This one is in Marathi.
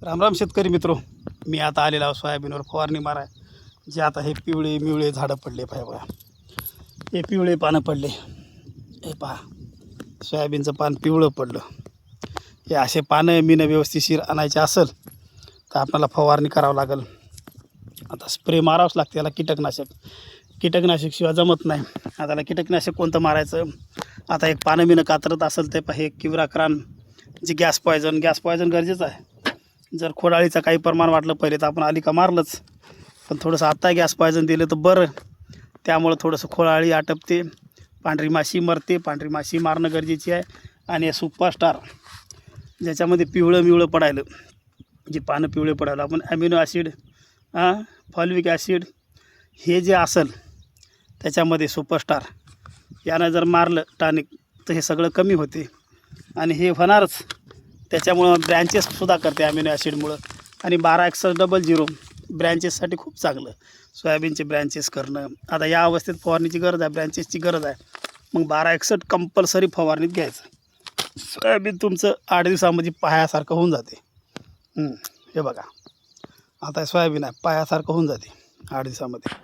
राम राम शेतकरी मित्रो, मी आता आलेलो आहो सोयाबीनवर फवारणी माराय. जे आता हे पिवळे मिवळे झाडं पडले पाहिजे बघा, हे पिवळे पानं पडले. हे पहा, सोयाबीनचं पान पिवळं पडलं. हे असे पानं मीनं व्यवस्थितशीर आणायचे असेल तर आपल्याला फवारणी करावं लागेल. आता स्प्रे मारावंच लागते याला, कीटकनाशक शिवाय जमत नाही. आता याला कीटकनाशक कोणतं मारायचं. आता एक पानं मीनं कातरत असेल तर हे किवराक्रान, जे गॅस पॉयझन गरजेचं आहे. जर खोडाळीचं काही प्रमाण वाटलं पहिले तर आपण आली का मारलंच, पण थोडंसं आत्ता गॅस पॉयझन दिलं तर बरं. त्यामुळं थोडंसं खोडाळी आटपते, पांढरी माशी मरते. पांढरी माशी मारणं गरजेची आहे. आणि सुपरस्टार ज्याच्यामध्ये पिवळं मिवळं पडायलं, जे पानं पिवळे पडायला, आपण ॲमिनो ॲसिड, फॉलिक ॲसिड हे जे असेल त्याच्यामध्ये सुपरस्टार यानं जर मारलं टॉनिक तर हे सगळं कमी होते. आणि हे होणारच. त्याच्यामुळं ब्रँचेससुद्धा करते ॲमिनो ॲसिडमुळं. आणि 12-6100 ब्रँचेससाठी खूप चांगलं, सोयाबीनचे ब्रँचेस करणं. आता या अवस्थेत फवारणीची गरज आहे, ब्रँचेसची गरज आहे. मग 12-61 कंपल्सरी फवारणीत घ्यायचं. सोयाबीन तुमचं 8 दिवसामध्ये पायासारखं होऊन जाते. हे बघा, आता सोयाबीन आहे, पायासारखं होऊन जाते 8 दिवसामध्ये.